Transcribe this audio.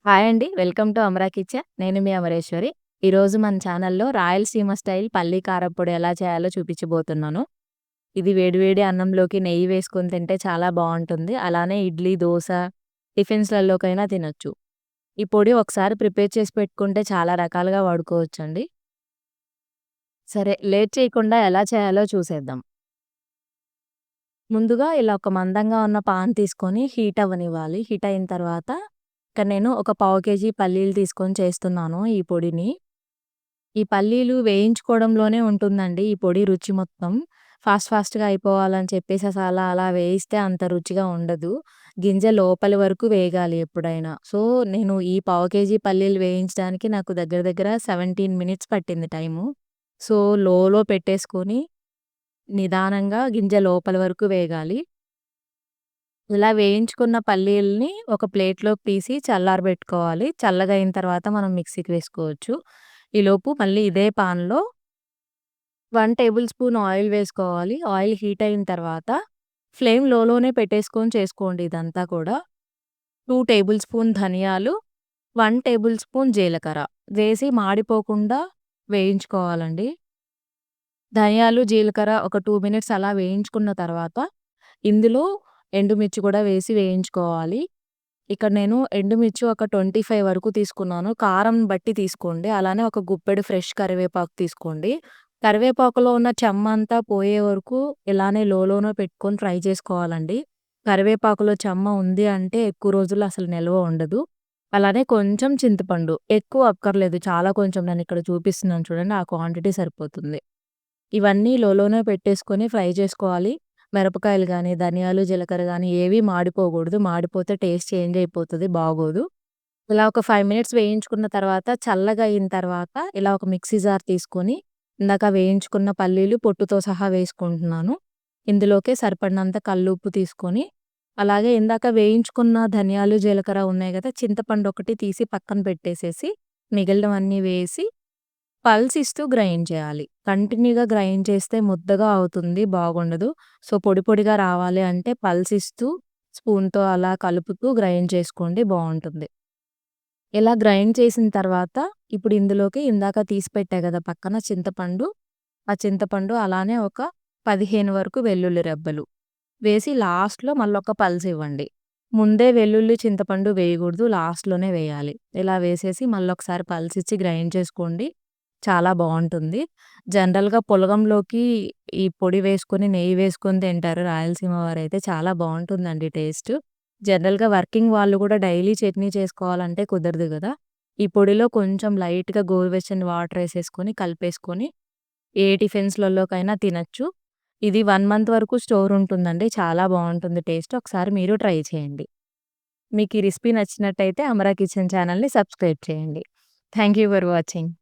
Hi అండి. Welcome to Amara kitchen. నేను మీ అమరేశ్వరి. ఈరోజు మన ఛానల్‌లో రాయలసీమ స్టైల్ పల్లీ కారప్పొడి ఎలా చేయాలో చూపించబోతున్నాను. ఇది వేడి వేడి అన్నంలోకి నెయ్యి వేసుకొని తింటే చాలా బావుంటుంది. అలానే ఇడ్లీ, దోస, టిఫిన్స్‌లలోకైనా తినొచ్చు. ఈ పొడి ఒకసారి ప్రిపేర్ చేసి పెట్టుకుంటే చాలా రకాలుగా వాడుకోవచ్చండి. సరే లేట్ చేయకుండా ఎలా చేయాలో చూసేద్దాం. ముందుగా ఇలా ఒక మందంగా ఉన్న పాన్ తీసుకొని హీట్ అవ్వనివ్వాలి. హీట్ అయిన తర్వాత ఇక్కడ నేను ఒక పావు కేజీ పల్లీలు తీసుకొని చేస్తున్నాను ఈ పొడిని. ఈ పల్లీలు వేయించుకోవడంలోనే ఉంటుందండి ఈ పొడి రుచి మొత్తం. ఫాస్ట్‌గా అయిపోవాలని చెప్పేసి అసల అలా వేయిస్తే అంత రుచిగా ఉండదు. గింజ లోపలి వరకు వేగాలి ఎప్పుడైనా. సో, నేను ఈ పావు కేజీ పల్లీలు వేయించడానికి నాకు దగ్గర దగ్గర 17 మినిట్స్ పట్టింది టైము. సో, లోలో పెట్టేసుకొని నిదానంగా గింజ లోపలి వరకు వేగాలి. ఇలా వేయించుకున్న పల్లీలని ఒక ప్లేట్‌లోకి తీసి చల్లారబెట్టుకోవాలి. చల్లగా అయిన తర్వాత మనం మిక్సీకి వేసుకోవచ్చు. ఈలోపు మళ్ళీ ఇదే పాన్‌లో 1 టేబుల్ స్పూన్ ఆయిల్ వేసుకోవాలి. ఆయిల్ హీట్ అయిన తర్వాత ఫ్లేమ్ లోలోనే పెట్టేసుకొని చేసుకోండి ఇదంతా కూడా. 2 టేబుల్ స్పూన్ ధనియాలు, 1 టేబుల్ స్పూన్ జీలకర్ర వేసి మాడిపోకుండా వేయించుకోవాలండి. ధనియాలు, జీలకర్ర ఒక 2 మినిట్స్ అలా వేయించుకున్న తర్వాత ఇందులో ఎండుమిర్చి కూడా వేసి వేయించుకోవాలి. ఇక్కడ నేను ఎండుమిర్చి ఒక 25 వరకు తీసుకున్నాను. కారం బట్టి తీసుకోండి. అలానే ఒక గుప్పెడు ఫ్రెష్ కరివేపాకు తీసుకోండి. కరివేపాకులో ఉన్న చెమ్మంతా పోయే వరకు ఇలానే లోలోనే పెట్టుకొని ఫ్రై చేసుకోవాలండి. కరివేపాకులో చెమ్మ ఉంది అంటే ఎక్కువ రోజులు అసలు నిల్వ ఉండదు. అలానే కొంచెం చింతపండు. ఎక్కువ అక్కర్లేదు. చాలా కొంచెం నేనిక్కడ చూపిస్తున్నాను చూడండి. ఆ క్వాంటిటీ సరిపోతుంది. ఇవన్నీ లోలోనే పెట్టేసుకొని ఫ్రై చేసుకోవాలి. మిరపకాయలు గానీ, ధనియాలు, జీలకర్ర గానీ ఏవి మాడిపోకూడదు. మాడిపోతే టేస్ట్ చేంజ్ అయిపోతది. బాగోదు. ఇలా ఒక 5 మినిట్స్ వేయించుకున్న తర్వాత చల్లగా అయిన తర్వాత ఇలా ఒక మిక్సీ జార్ తీసుకొని ఇందాక వేయించుకున్న పల్లీలు పొట్టుతో సహా వేసుకుంటున్నాను. ఇందులోకే సరిపడినంత కల్లుప్పు తీసుకొని, అలాగే ఇందాక వేయించుకున్న ధనియాలు, జీలకర్ర ఉన్నాయి గదా! చింతపండు ఒకటి తీసి పక్కన పెట్టేసేసి మిగిలినవన్నీ వేసి పల్స్ ఇస్తూ గ్రైండ్ చేయాలి. కంటిన్యూగా గ్రైండ్ చేస్తే ముద్దగా అవుతుంది. బాగుండదు. సో, పొడి పొడిగా రావాలి అంటే పల్స్ ఇస్తూ స్పూన్‌తో అలా కలుపుతూ గ్రైండ్ చేసుకోండి బావుంటుంది. ఇలా గ్రైండ్ చేసిన తర్వాత ఇప్పుడు ఇందులోకి ఇందాక తీసి పెట్టా గదా! పక్కన చింతపండు. ఆ చింతపండు అలానే ఒక 15 వరకు వెల్లుల్లి రెబ్బలు వేసి లాస్ట్‌లో మళ్ళొక పల్స్ ఇవ్వండి. ముందే వెల్లుల్లి, చింతపండు వేయగూడదు. లాస్ట్‌లోనే వేయాలి. ఇలా వేసేసి మళ్ళొకసారి పల్స్ ఇచ్చి గ్రైండ్ చేసుకోండి. చాలా బావుంటుంది. జనరల్‌గా పులగంలోకి ఈ పొడి వేసుకొని, నెయ్యి వేసుకొని తింటారు రాయలసీమ వారైతే. చాలా బావుంటుందండి టేస్ట్. జనరల్‌గా వర్కింగ్ వాళ్ళు గూడా డైలీ చట్నీ చేసుకోవాలంటే కుదరదు గదా! ఈ పొడిలో కొంచెం లైట్‌గా గోరువెచ్చని వాటర్ ఏసేసుకొని, కలిపేసుకొని ఏ టిఫిన్స్‌లలోకైనా తినొచ్చు. ఇది 1 మంత్ వరకు స్టోర్ ఉంటుందండి. చాలా బావుంటుంది టేస్ట్. ఒకసారి మీరు ట్రై చేయండి. మీకు ఈ రెసిపీ నచ్చినట్టయితే అమరా కిచెన్ ఛానెల్‌ని సబ్స్క్రైబ్ చేయండి. Thank you for watching.